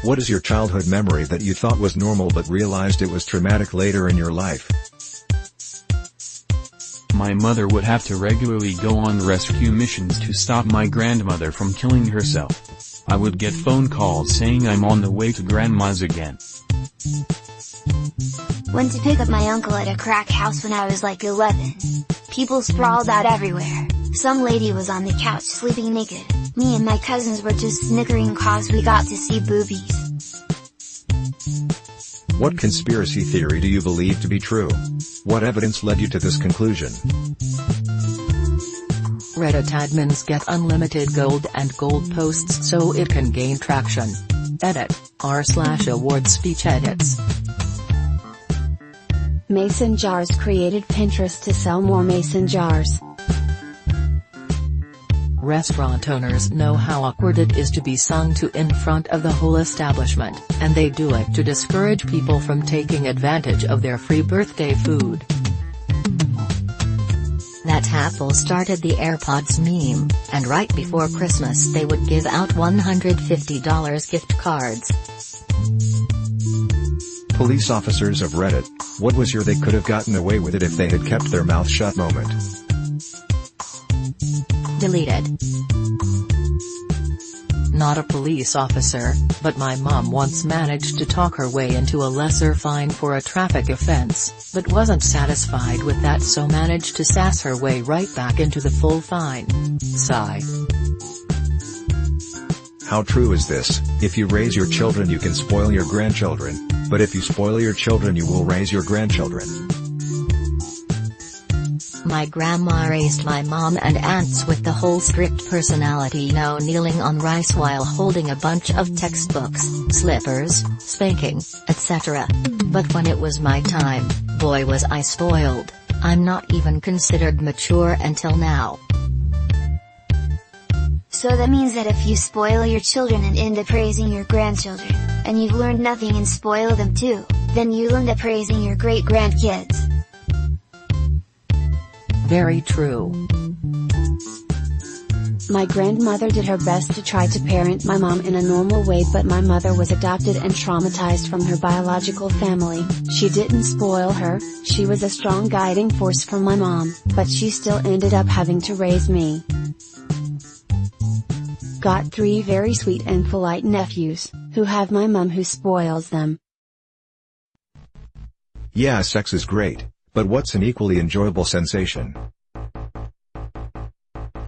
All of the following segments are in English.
What is your childhood memory that you thought was normal but realized it was traumatic later in your life? My mother would have to regularly go on rescue missions to stop my grandmother from killing herself. I would get phone calls saying I'm on the way to grandma's again. Went to pick up my uncle at a crack house when I was like 11. People sprawled out everywhere. Some lady was on the couch sleeping naked. Me and my cousins were just snickering cause we got to see boobies. What conspiracy theory do you believe to be true? What evidence led you to this conclusion? Reddit admins get unlimited gold and gold posts so it can gain traction. Edit, r/award speech edits. Mason jars created Pinterest to sell more mason jars. Restaurant owners know how awkward it is to be sung to in front of the whole establishment, and they do it to discourage people from taking advantage of their free birthday food. That Apple started the AirPods meme, and right before Christmas they would give out $150 gift cards. Police officers of Reddit, what was your they could have gotten away with it if they had kept their mouth shut moment? Deleted. Not a police officer, but my mom once managed to talk her way into a lesser fine for a traffic offense, but wasn't satisfied with that so managed to sass her way right back into the full fine. Sigh. How true is this? If you raise your children you can spoil your grandchildren, but if you spoil your children you will raise your grandchildren. My grandma raised my mom and aunts with the whole strict personality, no kneeling on rice while holding a bunch of textbooks, slippers, spanking, etc. But when it was my time, boy was I spoiled. I'm not even considered mature until now. So that means that if you spoil your children and end up raising your grandchildren, and you've learned nothing and spoil them too, then you'll end up raising your great-grandkids. Very true. My grandmother did her best to try to parent my mom in a normal way, but my mother was adopted and traumatized from her biological family. She didn't spoil her, she was a strong guiding force for my mom, but she still ended up having to raise me. Got 3 very sweet and polite nephews, who have my mom who spoils them. Yeah, sex is great, but what's an equally enjoyable sensation?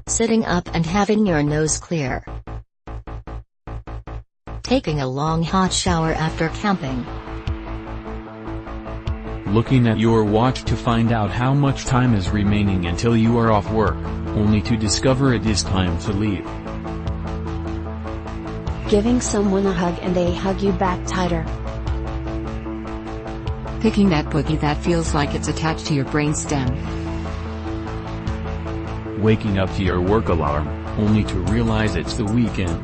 Sitting up and having your nose clear. Taking a long hot shower after camping. Looking at your watch to find out how much time is remaining until you are off work, only to discover it is time to leave. Giving someone a hug and they hug you back tighter. Picking that boogie that feels like it's attached to your brainstem. Waking up to your work alarm, only to realize it's the weekend.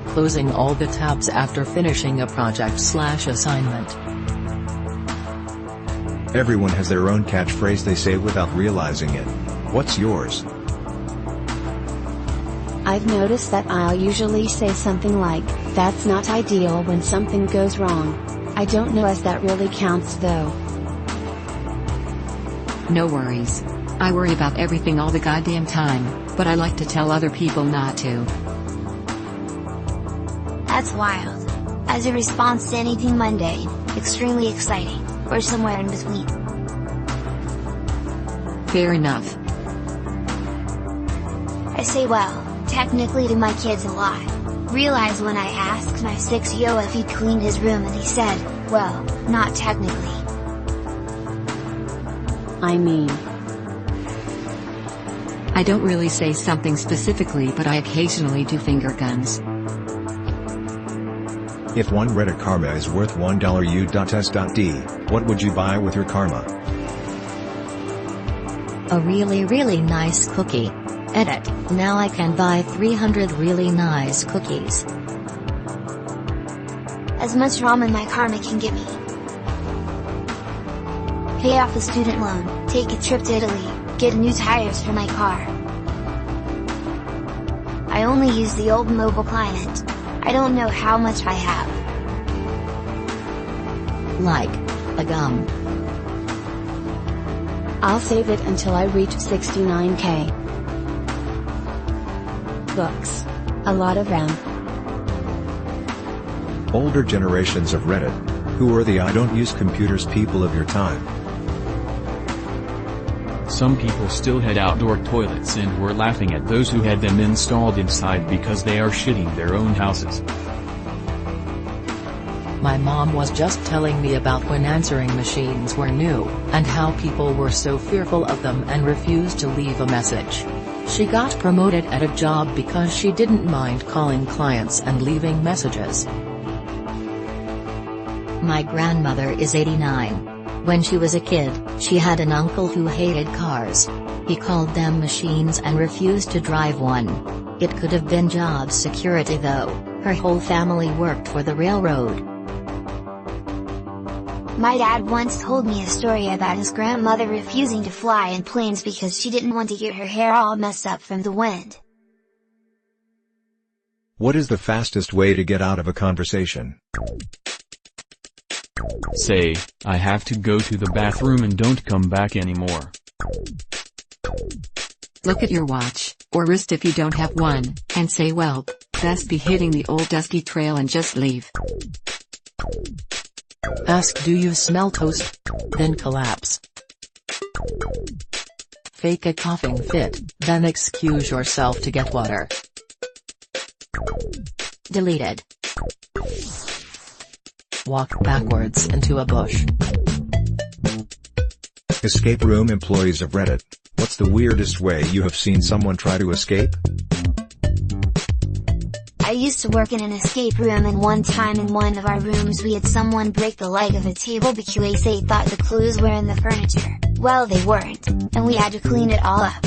Closing all the tabs after finishing a project/assignment. Everyone has their own catchphrase they say without realizing it. What's yours? I've noticed that I'll usually say something like, "That's not ideal" when something goes wrong. I don't know if that really counts though. No worries. I worry about everything all the goddamn time, but I like to tell other people not to. That's wild. As a response to anything mundane, extremely exciting, or somewhere in between. Fair enough. I say well, technically to my kids a lot. Realize when I asked my 6-year-old if he cleaned his room and he said, well, not technically. I mean, I don't really say something specifically, but I occasionally do finger guns. If one Reddit karma is worth $1 u.s.d, what would you buy with your karma? A really nice cookie. Edit, now I can buy 300 really nice cookies. As much ramen my karma can give me. Pay off a student loan, take a trip to Italy, get new tires for my car. I only use the old mobile client. I don't know how much I have. Like a gum. I'll save it until I reach 69k. Books. A lot of them. Older generations of Reddit. Who are the I don't use computers people of your time? Some people still had outdoor toilets and were laughing at those who had them installed inside because they are shitting their own houses. My mom was just telling me about when answering machines were new, and how people were so fearful of them and refused to leave a message. She got promoted at a job because she didn't mind calling clients and leaving messages. My grandmother is 89. When she was a kid, she had an uncle who hated cars. He called them machines and refused to drive one. It could have been job security though. Her whole family worked for the railroad. My dad once told me a story about his grandmother refusing to fly in planes because she didn't want to get her hair all messed up from the wind. What is the fastest way to get out of a conversation? Say, I have to go to the bathroom and don't come back anymore. Look at your watch, or wrist if you don't have one, and say well, best be hitting the old dusty trail and just leave. Ask do you smell toast? Then collapse. Fake a coughing fit, then excuse yourself to get water. Deleted. Walk backwards into a bush. Escape room employees of Reddit. What's the weirdest way you have seen someone try to escape? I used to work in an escape room, and one time in one of our rooms we had someone break the leg of a table because they thought the clues were in the furniture. Well, they weren't, and we had to clean it all up.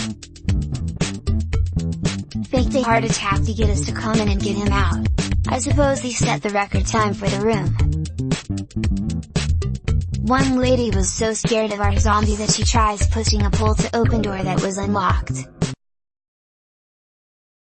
Faked a heart attack to get us to come in and get him out. I suppose he set the record time for the room. One lady was so scared of our zombie that she tries pushing a pull to open door that was unlocked.